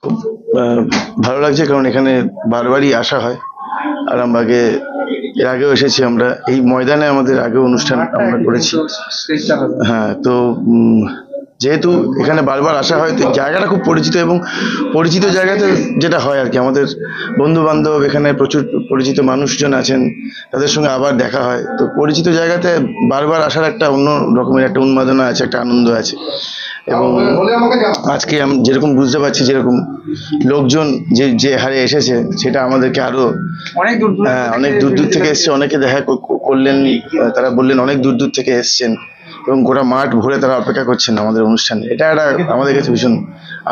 খুব ভালো লাগছে, কারণ এখানে বারবারই আসা হয়। আরামবাগে এর আগেও এসেছি আমরা, এই ময়দানে আমাদের আগেও অনুষ্ঠান আমরা করেছি। হ্যাঁ, তো যেহেতু এখানে বারবার আসা হয়, তো জায়গাটা খুব পরিচিত, এবং পরিচিত জায়গাতে যেটা হয় আর কি, আমাদের বন্ধু বান্ধব এখানে প্রচুর পরিচিত মানুষজন আছেন, তাদের সঙ্গে আবার দেখা হয়। তো পরিচিত জায়গাতে বারবার আসার একটা অন্য রকমের একটা উন্মাদনা আছে, একটা আনন্দ আছে। এবং আজকে আমি যেরকম বুঝতে পারছি, যেরকম লোকজন যে যে হারে এসেছে, সেটা আমাদেরকে আরো অনেক দূর দূর থেকে এসছে, অনেকে দেখা করলেন, তারা বললেন অনেক দূর দূর থেকে এসছেন, এবং গোটা মাঠ ভরে তারা অপেক্ষা করছেন আমাদের অনুষ্ঠানে। এটা একটা আমাদের কাছে ভীষণ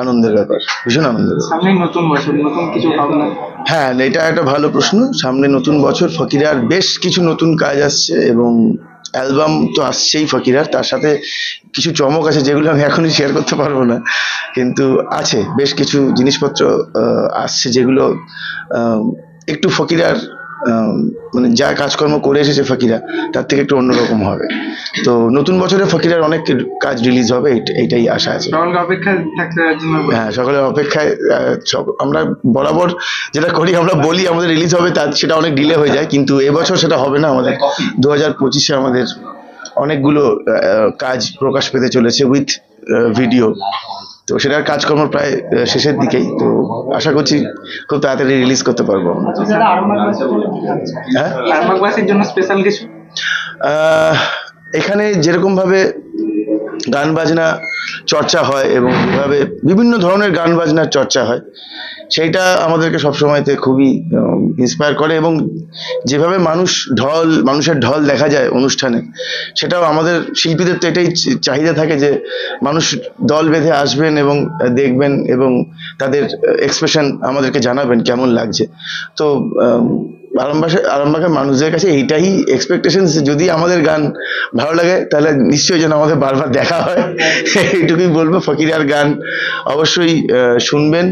আনন্দের ব্যাপার, ভীষণ আনন্দের ব্যাপার। সামনে নতুন বছর, নতুন কিছু ভাবনা? হ্যাঁ, এটা একটা ভালো প্রশ্ন। সামনে নতুন বছর, ফকিরার বেশ কিছু নতুন কাজ আসছে, এবং অ্যালবাম তো আসছেই ফকিরার, তার সাথে কিছু চমক আছে যেগুলো আমি এখনই শেয়ার করতে পারবো না, কিন্তু আছে বেশ কিছু জিনিসপত্র আসছে, যেগুলো একটু ফকিরার মানে যা কাজকর্ম করে এসেছে ফকিরা, তার থেকে একটু অন্যরকম হবে। তো নতুন বছরে ফকিরার অনেক কাজ রিলিজ হবে, এইটাই আশা আছে। সকলকে অপেক্ষায় থাকতে জন্য হ্যাঁ, সকলের অপেক্ষায়। আমরা বরাবর যেটা করি, আমরা বলি আমাদের রিলিজ হবে, তার সেটা অনেক ডিলে হয়ে যায়, কিন্তু এবছর সেটা হবে না। আমাদের 2025-এ আমাদের অনেকগুলো কাজ প্রকাশ পেতে চলেছে উইথ ভিডিও। তো সেটার কাজকর্ম প্রায় শেষের দিকেই, তো আশা করছি খুব তাড়াতাড়ি রিলিজ করতে পারবো আমরা। হ্যাঁ, আরামবাগবাসীর জন্য স্পেশাল কিছু? এখানে যেরকম ভাবে গান বাজনা চর্চা হয়, এবং যেভাবে বিভিন্ন ধরনের গান বাজনার চর্চা হয়, সেইটা আমাদেরকে সবসময়তে খুবই ইন্সপায়ার করে। এবং যেভাবে মানুষের ঢল দেখা যায় অনুষ্ঠানে, সেটাও আমাদের শিল্পীদের তো এটাই চাহিদা থাকে যে মানুষ দল বেঁধে আসবেন এবং দেখবেন, এবং তাদের এক্সপ্রেশন আমাদেরকে জানাবেন কেমন লাগছে। তো আরামবাগের মানুষদের কাছে এইটাই এক্সপেকটেশন, যদি আমাদের গান ভালো লাগে তাহলে নিশ্চয়ই যেন আমাদের বারবার দেখা হয়, এইটুকুই বলবো। ফকিরার গান অবশ্যই শুনবেন,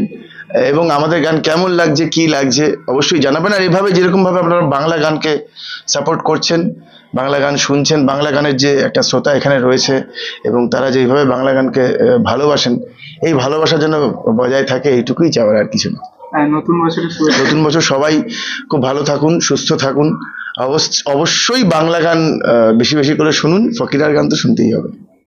এবং আমাদের গান কেমন লাগছে, কি লাগছে অবশ্যই জানাবেন। আর এভাবে যেরকম ভাবে আপনারা বাংলা গানকে সাপোর্ট করছেন, বাংলা গান শুনছেন, বাংলা গানের যে একটা শ্রোতা এখানে রয়েছে, এবং তারা যেভাবে বাংলা গানকে ভালোবাসেন, এই ভালোবাসা যেন বজায় থাকে, এইটুকুই চাওয়ার, আর কিছু না। নতুন বছর সবাই খুব ভালো থাকুন, সুস্থ থাকুন। অবশ্যই বাংলা গান বেশি বেশি করে শুনুন, ফকিরার গান তো শুনতেই হবে।